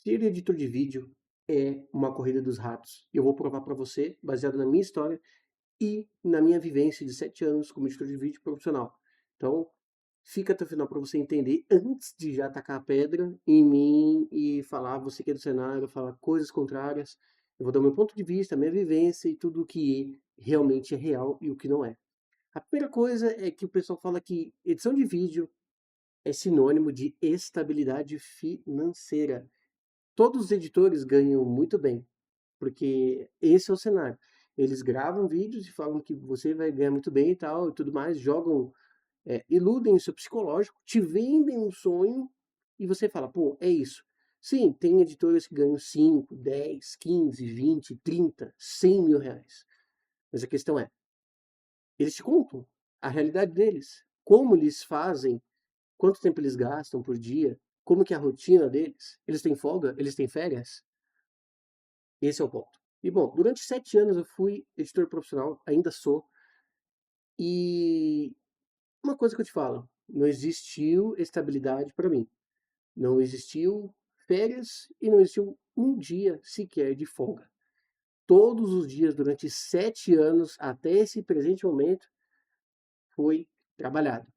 Ser editor de vídeo é uma corrida dos ratos. Eu vou provar para você, baseado na minha história e na minha vivência de 7 anos como editor de vídeo profissional. Então, fica até o final para você entender antes de já tacar a pedra em mim e falar, você que é do cenário, falar coisas contrárias. Eu vou dar o meu ponto de vista, a minha vivência e tudo o que realmente é real e o que não é. A primeira coisa é que o pessoal fala que edição de vídeo é sinônimo de estabilidade financeira. Todos os editores ganham muito bem, porque esse é o cenário. Eles gravam vídeos e falam que você vai ganhar muito bem e tal, e tudo mais, jogam, iludem o seu psicológico, te vendem um sonho, e você fala, pô, é isso. Sim, tem editores que ganham 5, 10, 15, 20, 30, 100 mil reais. Mas a questão é, eles te contam a realidade deles, como eles fazem, quanto tempo eles gastam por dia, como que é a rotina deles, eles têm folga, eles têm férias? Esse é o ponto. E bom, durante 7 anos eu fui editor profissional, ainda sou, e uma coisa que eu te falo, não existiu estabilidade para mim. Não existiu férias e não existiu um dia sequer de folga. Todos os dias durante 7 anos, até esse presente momento, foi trabalhado.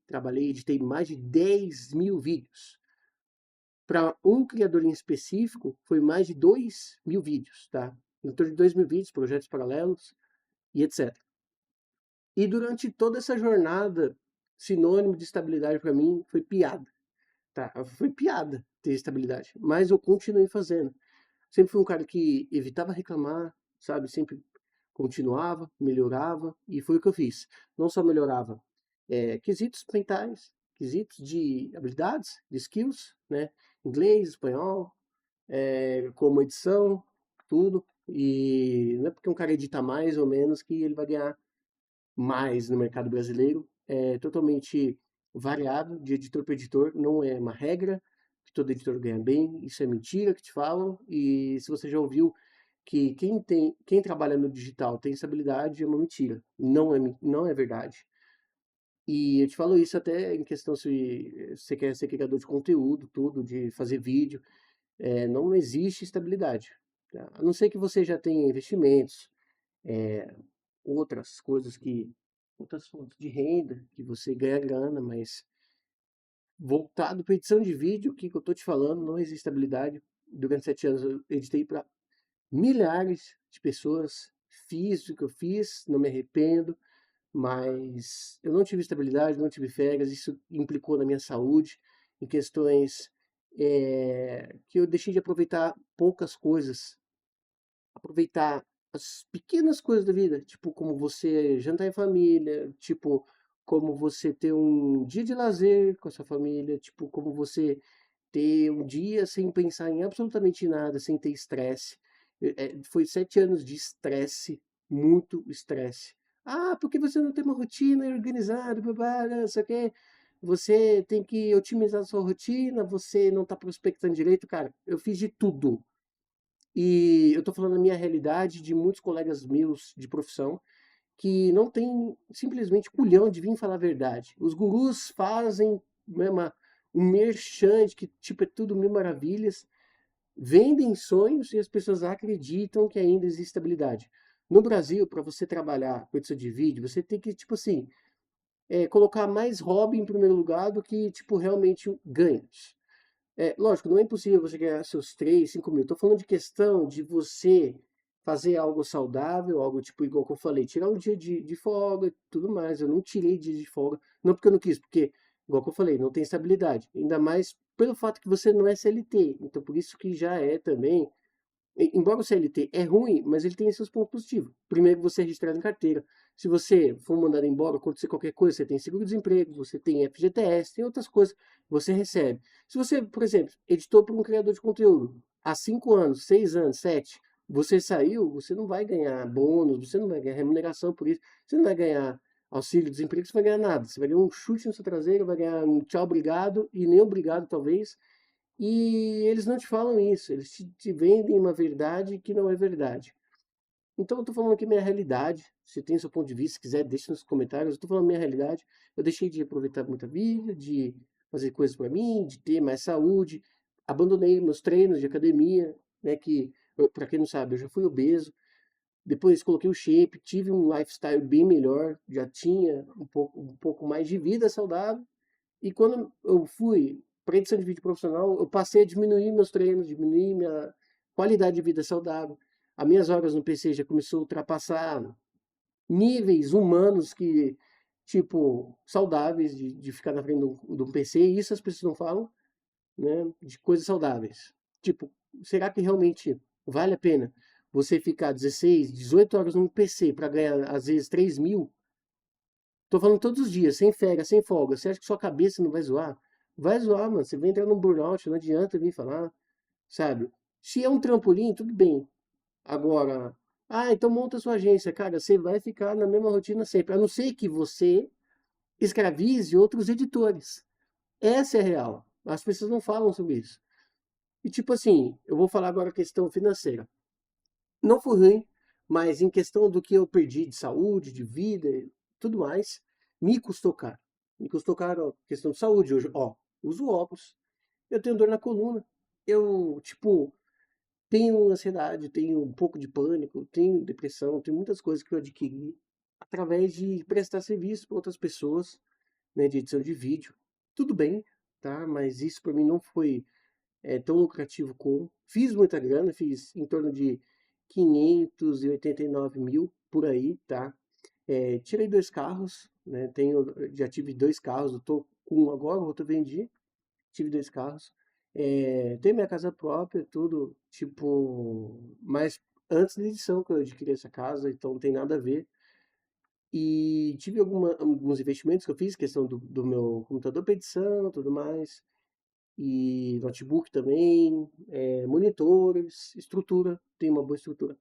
Trabalhei, editei mais de 10 mil vídeos. Para um criador em específico, foi mais de 2 mil vídeos, tá? Em torno de 2 mil vídeos, projetos paralelos e etc. E durante toda essa jornada, sinônimo de estabilidade para mim foi piada, tá? Foi piada ter estabilidade, mas eu continuei fazendo. Sempre fui um cara que evitava reclamar, sabe? Sempre continuava, melhorava, e foi o que eu fiz. Não só melhorava, quesitos mentais, quesitos de habilidades, de skills, né? Inglês, espanhol, como edição, tudo. E não é porque um cara edita mais ou menos que ele vai ganhar mais no mercado brasileiro. É totalmente variável de editor para editor, não é uma regra que todo editor ganha bem, isso é mentira que te falam. E se você já ouviu que quem trabalha no digital tem estabilidade, é uma mentira, não é verdade. E eu te falo isso até em questão se você quer ser criador de conteúdo, tudo, de fazer vídeo, não existe estabilidade, tá? A não ser que você já tenha investimentos, é, outras coisas que outras fontes de renda, que você ganha grana, mas voltado para edição de vídeo, o que eu tô te falando, não existe estabilidade. Durante 7 anos eu editei para milhares de pessoas, fiz o que eu fiz, não me arrependo, mas eu não tive estabilidade, não tive férias, isso implicou na minha saúde, em questões, que eu deixei de aproveitar poucas coisas, aproveitar as pequenas coisas da vida, tipo como você jantar em família, tipo como você ter um dia de lazer com a sua família, tipo como você ter um dia sem pensar em absolutamente nada, sem ter estresse. Foi 7 anos de estresse, muito estresse. Ah, porque você não tem uma rotina organizada, babá, não sei o quê. Você tem que otimizar a sua rotina, você não está prospectando direito. Cara, eu fiz de tudo. E eu estou falando da minha realidade, de muitos colegas meus de profissão, que não tem simplesmente culhão de vir falar a verdade. Os gurus fazem, né, um merchan de que tipo, é tudo mil maravilhas, vendem sonhos e as pessoas acreditam que ainda existe estabilidade. No Brasil, para você trabalhar com edição de vídeo, você tem que, tipo assim, colocar mais hobby em primeiro lugar do que, tipo, realmente ganhos. Lógico, não é impossível você ganhar seus 3, 5 mil. Estou falando de questão de você fazer algo saudável, algo tipo, igual que eu falei, tirar um dia de folga e tudo mais. Eu não tirei dia de folga, não porque eu não quis, porque, igual que eu falei, não tem estabilidade. Ainda mais pelo fato que você não é CLT. Então, por isso que já é também embora o CLT é ruim, mas ele tem seus pontos positivos. Primeiro, você é registrado em carteira. Se você for mandado embora, acontecer qualquer coisa, você tem seguro-desemprego, você tem FGTS, tem outras coisas, você recebe. Se você, por exemplo, editou para um criador de conteúdo há 5 anos, 6 anos, 7, você saiu, você não vai ganhar bônus, você não vai ganhar remuneração por isso, você não vai ganhar auxílio-desemprego, você vai ganhar nada. Você vai ganhar um chute no seu traseiro, vai ganhar um tchau, obrigado, e nem obrigado, talvez, e eles não te falam isso, eles te vendem uma verdade que não é verdade. Então eu tô falando aqui minha realidade. Se tem seu ponto de vista, se quiser, deixe nos comentários. Eu tô falando minha realidade. Eu deixei de aproveitar muita vida, de fazer coisas para mim, de ter mais saúde. abandonei meus treinos de academia, né, que, para quem não sabe, eu já fui obeso, depois coloquei o shape, tive um lifestyle bem melhor, já tinha um pouco mais de vida saudável, e quando eu fui para edição de vídeo profissional, eu passei a diminuir meus treinos, diminuir minha qualidade de vida saudável. As minhas horas no PC já começou a ultrapassar níveis humanos que, tipo, saudáveis de ficar na frente de um PC, e isso as pessoas não falam, né, de coisas saudáveis. Tipo, será que realmente vale a pena você ficar 16, 18 horas no PC para ganhar, às vezes, 3.000? Tô falando todos os dias, sem férias, sem folga. Você acha que sua cabeça não vai zoar? Vai zoar, mano. Você vai entrar num burnout, não adianta vir falar, sabe? Se é um trampolim, tudo bem. Agora, então monta sua agência. Cara, você vai ficar na mesma rotina sempre. A não ser que você escravize outros editores. Essa é a real. As pessoas não falam sobre isso. E tipo assim, eu vou falar agora a questão financeira. Não foi ruim, mas em questão do que eu perdi de saúde, de vida e tudo mais, me custou caro. Me custou caro a questão de saúde. Hoje, ó, uso óculos, eu tenho dor na coluna, eu, tipo, tenho ansiedade, tenho um pouco de pânico, tenho depressão, tenho muitas coisas que eu adquiri através de prestar serviço para outras pessoas, né, de edição de vídeo. Tudo bem, tá? Mas isso para mim não foi tão lucrativo como. Fiz muita grana, fiz em torno de 589 mil por aí, tá? Tirei 2 carros, né? Já tive 2 carros, eu tô com um agora, o outro eu vendi. Tive 2 carros. Tenho minha casa própria, tudo, tipo, mas antes da edição que eu adquiri essa casa, então não tem nada a ver. E tive alguns investimentos que eu fiz, questão do meu computador para edição, tudo mais, e notebook também, monitores, estrutura, tem uma boa estrutura.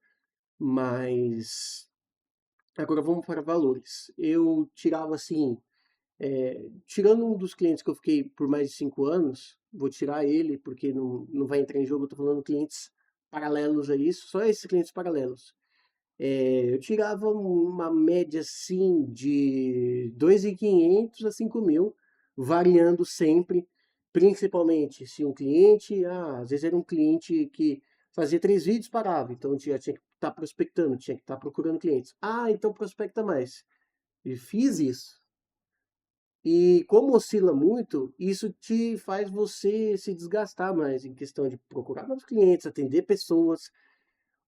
Mas agora vamos para valores. Eu tirava assim, tirando um dos clientes que eu fiquei por mais de 5 anos, vou tirar ele porque não vai entrar em jogo, eu tô falando clientes paralelos a isso, só esses clientes paralelos. Eu tirava uma média assim de 2.500 a 5.000, variando sempre, principalmente se um cliente, às vezes era um cliente que fazia 3 vídeos, parava, então já tinha que estar prospectando, tinha que estar procurando clientes. Então prospecta mais. E fiz isso. E como oscila muito, isso te faz você se desgastar mais em questão de procurar novos clientes, atender pessoas,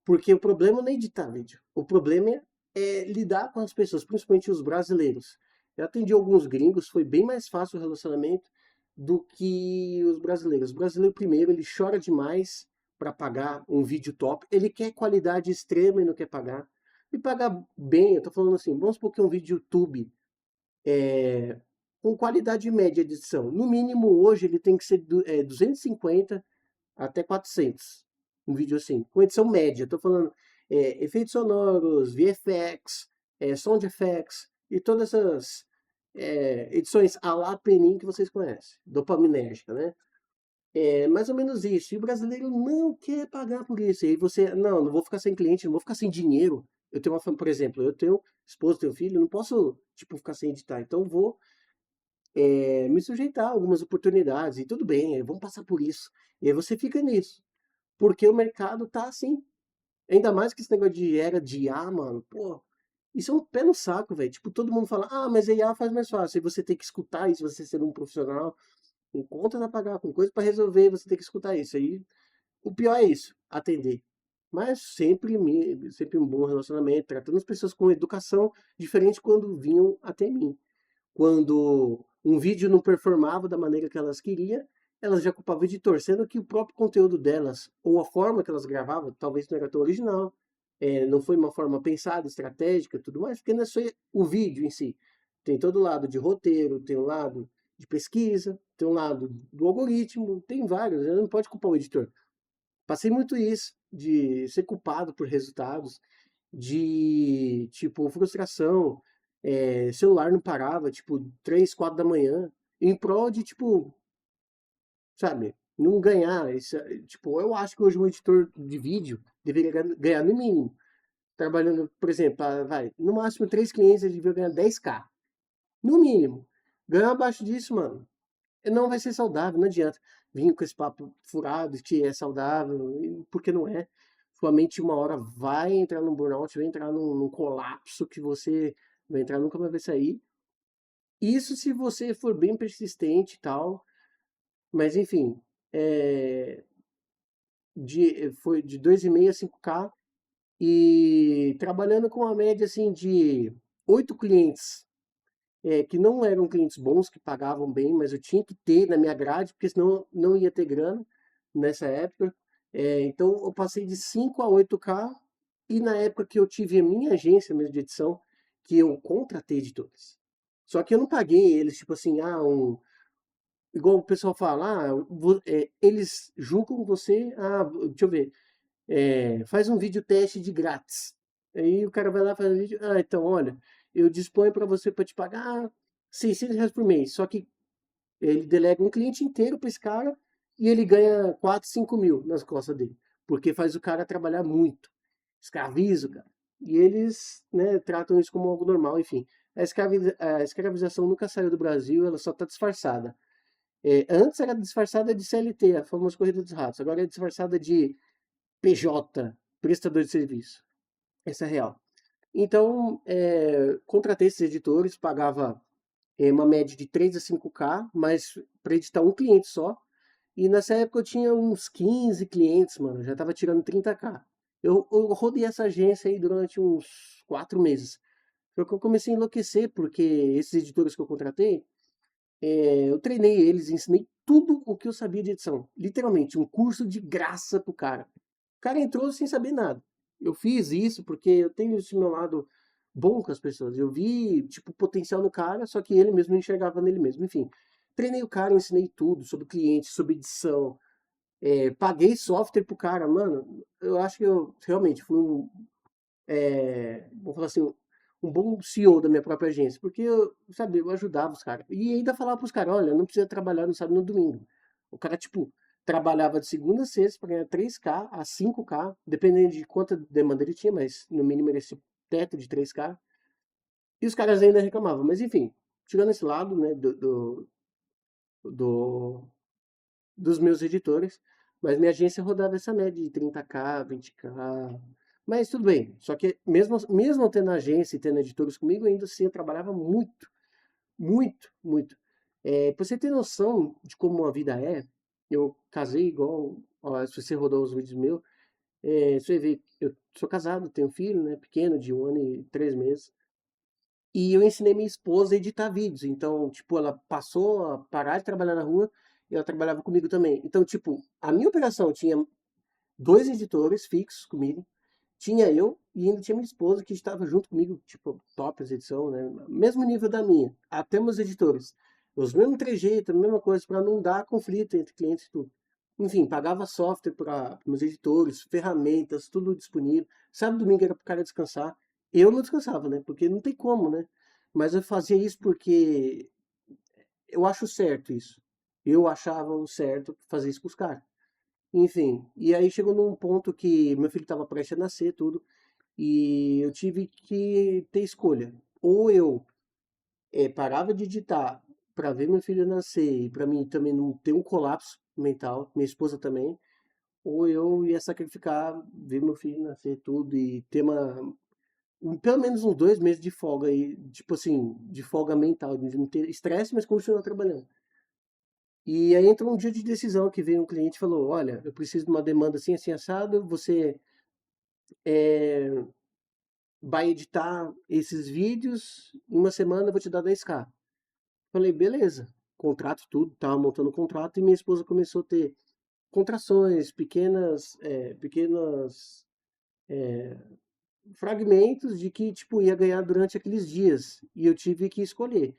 porque o problema não é editar vídeo. O problema é lidar com as pessoas, principalmente os brasileiros. Eu atendi alguns gringos, foi bem mais fácil o relacionamento do que os brasileiros. O brasileiro, primeiro, ele chora demais para pagar um vídeo top. Ele quer qualidade extrema e não quer pagar. E pagar bem, eu tô falando assim, vamos supor que um vídeo YouTube com qualidade média de edição. No mínimo, hoje, ele tem que ser 250 até 400. Um vídeo assim, com edição média. Estou falando efeitos sonoros, VFX, sound effects e todas essas edições à la Penin que vocês conhecem, dopaminérgica, né? É mais ou menos isso. E o brasileiro não quer pagar por isso. E aí você, não vou ficar sem cliente, não vou ficar sem dinheiro. Eu tenho por exemplo, eu tenho esposa, tenho filho, não posso, tipo, ficar sem editar. Então vou me sujeitar a algumas oportunidades. E tudo bem, vamos passar por isso. E aí você fica nisso. Porque o mercado tá assim. Ainda mais que esse negócio de era de IA, mano, pô, isso é um pé no saco, velho. Tipo, todo mundo fala, mas a IA faz mais fácil. E você tem que escutar isso, você ser um profissional, com contas a pagar, com coisa pra resolver, você tem que escutar isso. Aí, o pior é isso, atender. Mas sempre um bom relacionamento, tratando as pessoas com educação, diferente quando vinham até mim. Quando um vídeo não performava da maneira que elas queriam, elas já culpavam o editor, sendo que o próprio conteúdo delas, ou a forma que elas gravavam, talvez não era tão original, não foi uma forma pensada, estratégica, tudo mais, porque não é só o vídeo em si. Tem todo o lado de roteiro, tem um lado de pesquisa, tem um lado do algoritmo, tem vários, não pode culpar o editor. Passei muito isso, de ser culpado por resultados, de, tipo, frustração, celular não parava, tipo, 3, 4 da manhã, em prol de, tipo, sabe, não ganhar, tipo, eu acho que hoje um editor de vídeo deveria ganhar no mínimo, trabalhando, por exemplo, vai, no máximo 3 clientes ele deveria ganhar 10K, no mínimo. Ganhar abaixo disso, mano, não vai ser saudável, não adianta. vir com esse papo furado de que é saudável, porque não é. Sua mente uma hora vai entrar num burnout, vai entrar num colapso que você vai entrar, nunca mais vai sair. Isso se você for bem persistente e tal, mas enfim, é, foi de 2,5 a 5K e trabalhando com uma média assim de 8 clientes, que não eram clientes bons, que pagavam bem, mas eu tinha que ter na minha grade, porque senão não ia ter grana nessa época. Então eu passei de 5 a 8K e na época que eu tive a minha agência mesmo de edição, que eu contratei editores. Só que eu não paguei eles, tipo assim, igual o pessoal fala, eles julgam você, deixa eu ver, faz um vídeo teste de grátis. Aí o cara vai lá e faz um vídeo, então olha, eu disponho para você para te pagar R$ 600 por mês, só que ele delega um cliente inteiro para esse cara e ele ganha 4, 5 mil nas costas dele, porque faz o cara trabalhar muito, escraviza o cara. E eles, né, tratam isso como algo normal, enfim. A escravização nunca saiu do Brasil, ela só está disfarçada. Antes era disfarçada de CLT, a famosa corrida dos ratos. Agora é disfarçada de PJ, prestador de serviço. Essa é real. Então, contratei esses editores, pagava uma média de 3 a 5K, mas para editar um cliente só. E nessa época eu tinha uns 15 clientes, mano, já tava tirando 30K. Eu rodei essa agência aí durante uns 4 meses. Foi que eu comecei a enlouquecer, porque esses editores que eu contratei, eu treinei eles, ensinei tudo o que eu sabia de edição. Literalmente, um curso de graça pro cara. O cara entrou sem saber nada. Eu fiz isso porque eu tenho esse meu lado bom com as pessoas. Eu vi, tipo, potencial no cara, só que ele mesmo não enxergava nele mesmo. Enfim, treinei o cara, ensinei tudo sobre cliente, sobre edição. Paguei software pro cara, mano. Eu acho que eu realmente fui vou falar assim, um bom CEO da minha própria agência, porque eu, sabe, eu ajudava os caras. E ainda falava pros caras, olha, não precisa trabalhar no sábado e no domingo. O cara, tipo, trabalhava de segunda a sexta para ganhar 3K a 5K, dependendo de quanta demanda ele tinha, mas no mínimo era esse teto de 3K. E os caras ainda reclamavam. Mas enfim, tirando esse lado, né, do, dos meus editores, mas minha agência rodava essa média de 30K, 20K. Mas tudo bem. Só que mesmo tendo agência e tendo editores comigo, ainda assim eu trabalhava muito, muito, muito. Pra você ter noção de como a vida é, eu casei igual, ó, se você rodou os vídeos meus, você vê, eu sou casado, tenho filho, né, pequeno, de 1 ano e 3 meses. E eu ensinei minha esposa a editar vídeos. Então, tipo, ela passou a parar de trabalhar na rua e ela trabalhava comigo também. Então, tipo, a minha operação tinha 2 editores fixos comigo, tinha eu e ainda tinha minha esposa que estava junto comigo, tipo, top as edição, né? Mesmo nível da minha. Até meus editores. Os mesmos trejeitos, a mesma coisa, para não dar conflito entre clientes e tudo. Enfim, pagava software para meus editores, ferramentas, tudo disponível. Sábado e domingo era para o cara descansar. Eu não descansava, né? Porque não tem como, né? Mas eu fazia isso porque eu acho certo isso. Eu achava o certo fazer isso com os caras. Enfim, e aí chegou num ponto que meu filho estava prestes a nascer, tudo, e eu tive que ter escolha. Ou eu parava de digitar para ver meu filho nascer e para mim também não ter um colapso mental, minha esposa também, ou eu ia sacrificar ver meu filho nascer tudo e ter pelo menos uns 2 meses de folga aí, tipo assim, de folga mental, de não ter estresse, mas continuar trabalhando. E aí entrou um dia de decisão que veio um cliente e falou, olha, eu preciso de uma demanda assim, assim, assado, você vai editar esses vídeos, em uma semana eu vou te dar 10K. Falei, beleza. Contrato tudo, tava montando o contrato e minha esposa começou a ter contrações, pequenas fragmentos de que, tipo, ia ganhar durante aqueles dias. E eu tive que escolher.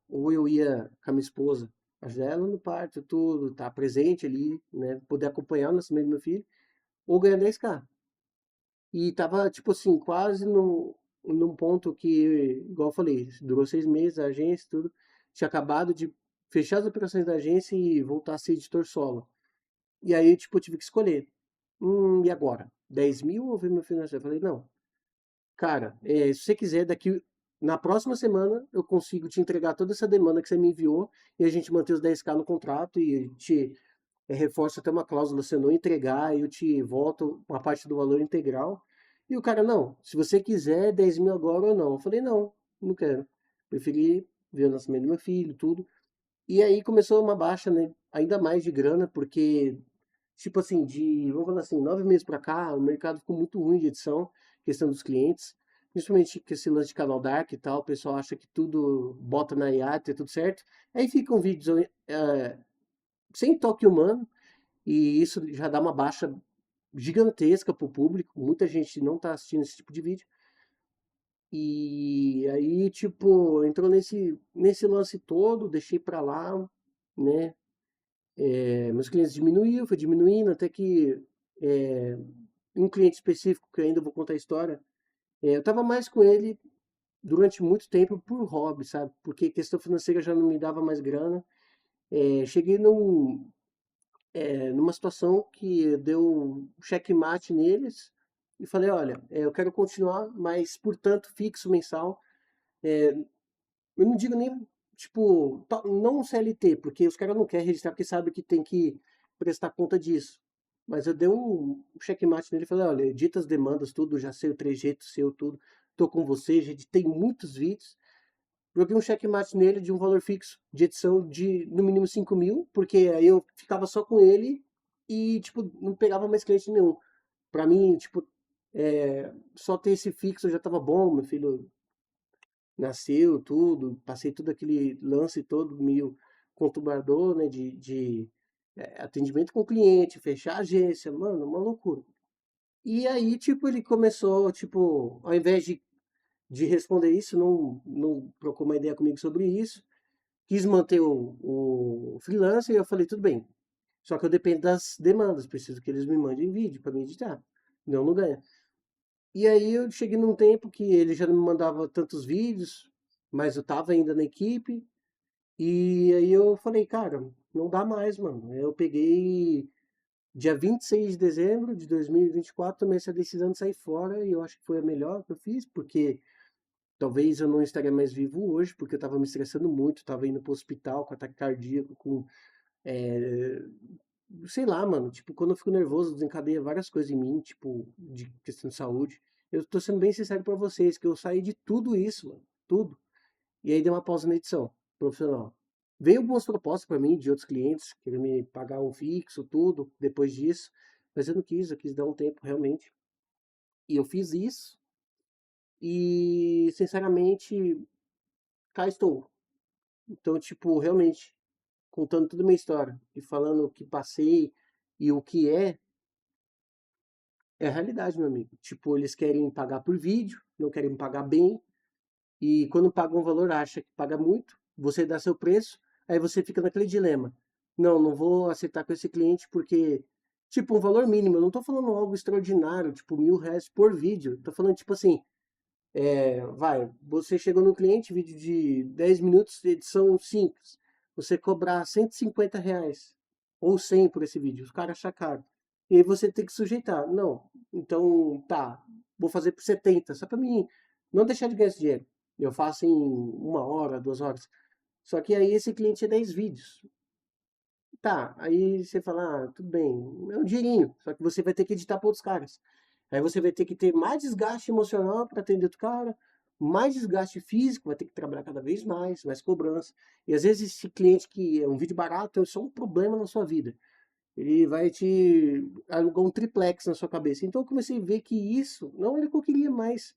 Ou eu ia com a minha esposa, ajudar ela no parto, tudo, estar presente ali, né, poder acompanhar o nascimento do meu filho, ou ganhar 10K. E tava, tipo assim, quase num ponto que, igual eu falei, durou 6 meses, a agência, tudo. Tinha acabado de fechar as operações da agência e voltar a ser editor solo. E aí, tipo, eu tive que escolher. E agora? 10 mil ou ver meu financeiro? Eu falei, não. Cara, se você quiser, na próxima semana eu consigo te entregar toda essa demanda que você me enviou e a gente manter os 10K no contrato e te reforça até uma cláusula, se eu não entregar, eu te volto uma parte do valor integral. E o cara, não, se você quiser 10 mil agora ou não. Eu falei, não, não quero. Preferi ver o nascimento do meu filho, tudo. E aí começou uma baixa, né, ainda mais de grana, porque, tipo assim, vamos falar assim, 9 meses pra cá, o mercado ficou muito ruim de edição, questão dos clientes, principalmente com esse lance de canal dark e tal, o pessoal acha que tudo bota na IA, é tudo certo. Aí ficam vídeos sem toque humano, e isso já dá uma baixa gigantesca pro público, muita gente não tá assistindo esse tipo de vídeo. E aí, tipo, entrou nesse lance todo, deixei pra lá, né? Meus clientes diminuiu, foi diminuindo, até que é, um cliente específico, que eu ainda vou contar a história, eu tava mais com ele durante muito tempo por hobby, sabe? Porque questão financeira já não me dava mais grana. Cheguei numa situação que deu um checkmate neles e falei, olha, eu quero continuar, mas por tanto fixo mensal. Eu não digo nem, tipo, não um CLT, porque os caras não querem registrar porque sabe que tem que prestar conta disso. Mas eu dei um checkmate nele e falei, olha, edita as demandas, tudo, já sei o trejeito seu, tudo. Tô com você, já editei muitos vídeos. Joguei um checkmate nele de um valor fixo de edição de no mínimo 5 mil, porque aí eu ficava só com ele e, tipo, não pegava mais cliente nenhum. Pra mim, tipo, só ter esse fixo já tava bom, meu filho nasceu, tudo, passei todo aquele lance todo meio conturbador, né, de atendimento com o cliente, fechar a agência, mano, uma loucura. E aí, tipo, ele começou, tipo, ao invés de responder isso, não trocou uma ideia comigo sobre isso, quis manter o freelancer, e eu falei, tudo bem, só que eu dependo das demandas, preciso que eles me mandem vídeo para me editar, não ganha. E aí eu cheguei num tempo que ele já não me mandava tantos vídeos, mas eu tava ainda na equipe. E aí eu falei, cara, não dá mais, mano. Eu peguei dia 26 de dezembro de 2024, tomei essa decisão de sair fora e eu acho que foi a melhor que eu fiz, porque talvez eu não estaria mais vivo hoje, porque eu tava me estressando muito, tava indo pro hospital com ataque cardíaco, com, é, sei lá, mano, tipo, quando eu fico nervoso, desencadeia várias coisas em mim, tipo, de questão de saúde. Eu tô sendo bem sincero pra vocês, que eu saí de tudo isso, mano, tudo. E aí dei uma pausa na edição profissional. Veio algumas propostas pra mim de outros clientes, querendo me pagar um fixo, tudo, depois disso, mas eu quis dar um tempo realmente. E eu fiz isso e, sinceramente, cá estou. Então, tipo, realmente, contando toda a minha história e falando o que passei e o que é a realidade, meu amigo. Tipo, eles querem pagar por vídeo, não querem pagar bem, e quando paga um valor, acha que paga muito, você dá seu preço, aí você fica naquele dilema. Não, não vou aceitar com esse cliente porque, tipo, um valor mínimo, eu não tô falando algo extraordinário, tipo, R$ 1.000 por vídeo. Tô falando, tipo assim, você chegou no cliente, vídeo de 10 minutos, edição simples. Você cobrar R$ 150 ou 100 por esse vídeo, os caras acham caro. E aí você tem que sujeitar. Não, então tá, vou fazer por 70, só para mim não deixar de ganhar esse dinheiro. Eu faço em 1 hora, 2 horas. Só que aí esse cliente é 10 vídeos. Tá, aí você fala, tudo bem, é um dinheirinho, só que você vai ter que editar para outros caras. Aí você vai ter que ter mais desgaste emocional para atender outro cara, mais desgaste físico, vai ter que trabalhar cada vez mais cobrança. E às vezes esse cliente que é um vídeo barato é só um problema na sua vida. Ele vai te alugar um triplex na sua cabeça. Então eu comecei a ver que isso não era o que eu queria mais.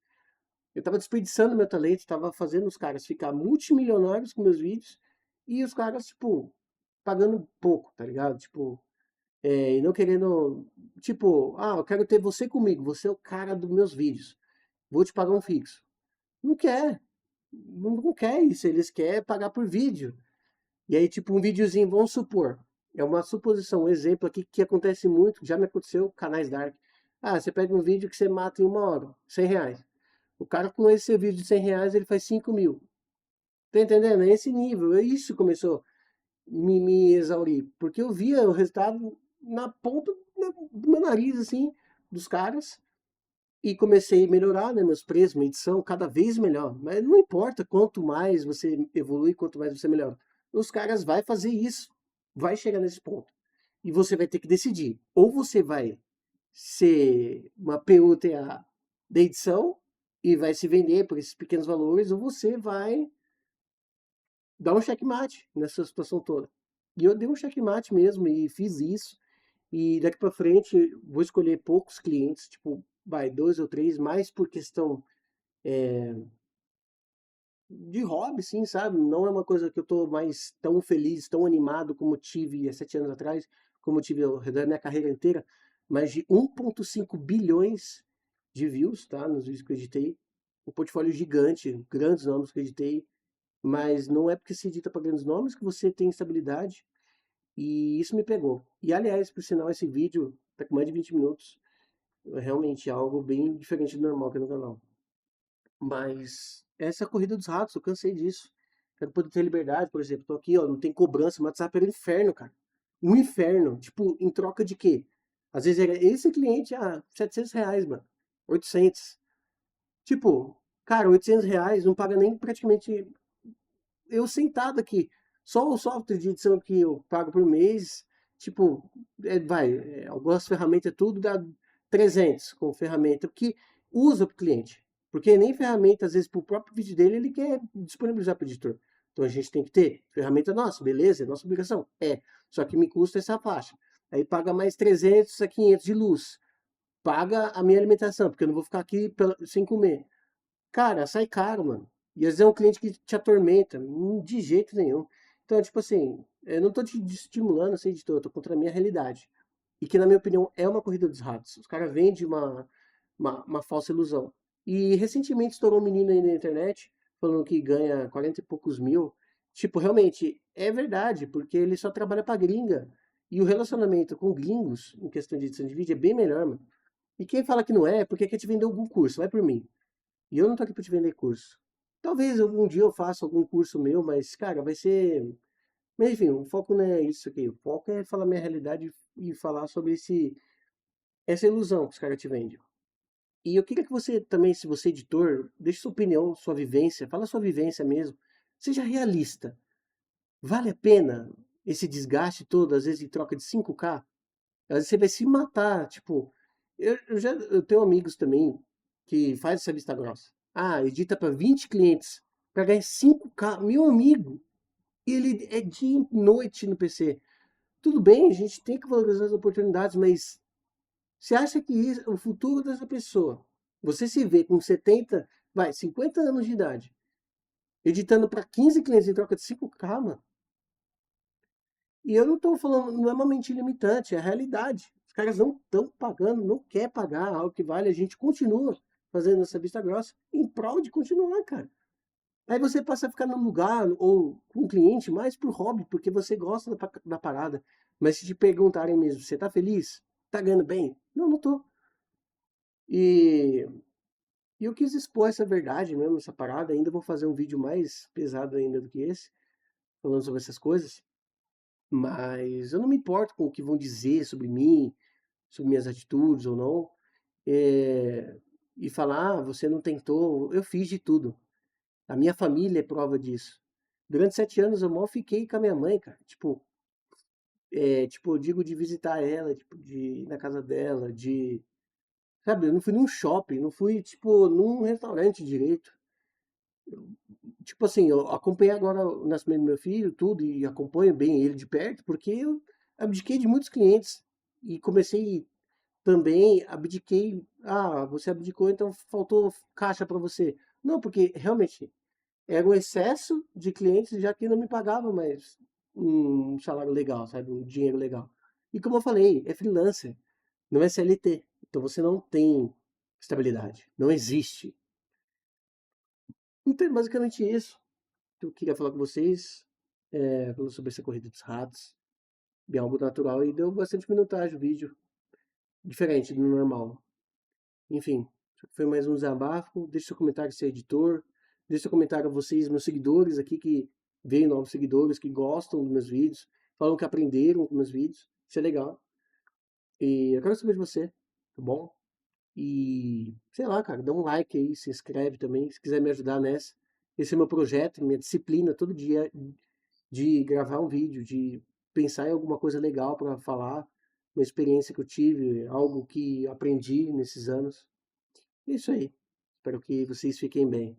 Eu estava desperdiçando meu talento, estava fazendo os caras ficar multimilionários com meus vídeos e os caras, tipo, pagando pouco, tá ligado? Tipo, e não querendo, tipo, eu quero ter você comigo, você é o cara dos meus vídeos, vou te pagar um fixo. Não quer, não quer isso, eles querem pagar por vídeo. E aí, tipo, um videozinho, vamos supor, é uma suposição, um exemplo aqui que acontece muito, já me aconteceu, canais dark. Você pega um vídeo que você mata em 1 hora, R$ 100. O cara com esse vídeo de R$ 100, ele faz 5 mil. Tá entendendo? É esse nível, é isso que começou a me exaurir. Porque eu via o resultado na ponta do meu nariz, assim, dos caras. E comecei a melhorar, né, meus preços, minha edição, cada vez melhor. Mas não importa quanto mais você evolui, quanto mais você melhora. Os caras vai fazer isso, vai chegar nesse ponto. E você vai ter que decidir. Ou você vai ser uma PUTA da edição e vai se vender por esses pequenos valores, ou você vai dar um checkmate nessa situação toda. E eu dei um checkmate mesmo e fiz isso. E daqui para frente vou escolher poucos clientes, tipo, vai, 2 ou 3, mais por questão de hobby, sim, sabe? Não é uma coisa que eu tô mais tão feliz, tão animado como tive há 7 anos atrás, como eu tive ao redor da minha carreira inteira, mas de 1,5 bilhões de views, tá? Nos vídeos que eu editei. Um portfólio gigante, grandes nomes que eu editei, mas não é porque se edita para grandes nomes que você tem estabilidade, e isso me pegou. E aliás, por sinal, esse vídeo tá com mais de 20 minutos, é realmente algo bem diferente do normal aqui no canal. Mas essa é a corrida dos ratos, eu cansei disso. Quero poder ter liberdade, por exemplo. Tô aqui, ó, não tem cobrança, o WhatsApp era um inferno, cara. Um inferno. Tipo, em troca de quê? Às vezes era esse cliente, R$ 700, mano. 800. Tipo, cara, R$ 800 não paga nem praticamente eu sentado aqui. Só o software de edição que eu pago por mês, tipo, algumas ferramentas tudo dá 300 com ferramenta, porque usa para o cliente. Porque nem ferramenta, às vezes, para o próprio vídeo dele, ele quer disponibilizar para o editor. Então a gente tem que ter ferramenta nossa, beleza, é nossa obrigação. É, só que me custa essa faixa. Aí paga mais 300 a 500 de luz. Paga a minha alimentação, porque eu não vou ficar aqui sem comer. Cara, sai caro, mano. E às vezes é um cliente que te atormenta, de jeito nenhum. Então, tipo assim, eu não tô te estimulando a ser editor, eu tô contra a minha realidade. E que, na minha opinião, é uma corrida dos ratos. Os caras vendem uma falsa ilusão. E recentemente estourou um menino aí na internet falando que ganha 40 e poucos mil. Tipo, realmente, é verdade, porque ele só trabalha pra gringa. E o relacionamento com gringos, em questão de edição de vídeo, é bem melhor, mano. E quem fala que não é porque quer te vender algum curso, vai por mim. E eu não tô aqui pra te vender curso. Talvez algum dia eu faça algum curso meu, mas, cara, vai ser. Mas enfim, o foco não é isso aqui. O foco é falar minha realidade e falar sobre essa ilusão que os caras te vendem. E eu queria que você também, se você é editor, deixe sua opinião, sua vivência, fala sua vivência mesmo. Seja realista. Vale a pena esse desgaste todo, às vezes em troca de 5K? Às vezes você vai se matar, tipo, eu tenho amigos também que fazem essa vista grossa. Edita para 20 clientes para ganhar 5K. Meu amigo, ele é dia e noite no PC. Tudo bem, a gente tem que valorizar as oportunidades, mas você acha que o futuro dessa pessoa, você se vê com 70, 50 anos de idade, editando para 15 clientes em troca de 5K, mano? E eu não estou falando, não é uma mentira limitante, é a realidade. Os caras não estão pagando, não quer pagar algo que vale, a gente continua fazendo essa vista grossa em prol de continuar, cara. Aí você passa a ficar num lugar ou com um cliente mais por hobby, porque você gosta da parada. Mas se te perguntarem mesmo, você tá feliz? Tá ganhando bem? Não, não tô. E, e eu quis expor essa verdade mesmo, essa parada. Ainda vou fazer um vídeo mais pesado ainda do que esse, falando sobre essas coisas. Mas eu não me importo com o que vão dizer sobre mim, sobre minhas atitudes ou não. E falar, você não tentou, eu fiz de tudo. A minha família é prova disso. Durante 7 anos eu mal fiquei com a minha mãe, cara. Tipo, eu digo de visitar ela, tipo, de ir na casa dela, sabe, eu não fui num shopping, não fui, tipo, num restaurante direito. Tipo assim, eu acompanhei agora o nascimento do meu filho, tudo, e acompanho bem ele de perto, porque eu abdiquei de muitos clientes. E comecei também, abdiquei. Você abdicou, então faltou caixa para você. Não, porque realmente era um excesso de clientes, já que não me pagava mais um salário legal, sabe? Um dinheiro legal. E como eu falei, é freelancer, não é CLT. Então você não tem estabilidade. Não existe. Então é basicamente isso que eu queria falar com vocês. Falando sobre essa corrida dos ratos. É algo natural e deu bastante minutagem o vídeo. Diferente do normal. Enfim, foi mais um desabafo. Deixe seu comentário se é editor. Deixe seu comentário a vocês, meus seguidores aqui, que veio novos seguidores, que gostam dos meus vídeos, falam que aprenderam com meus vídeos. Isso é legal. E eu quero saber de você, tá bom? E, sei lá, cara, dá um like aí, se inscreve também, se quiser me ajudar nessa. Esse é meu projeto, minha disciplina todo dia de gravar um vídeo, de pensar em alguma coisa legal para falar, uma experiência que eu tive, algo que aprendi nesses anos. É isso aí. Espero que vocês fiquem bem.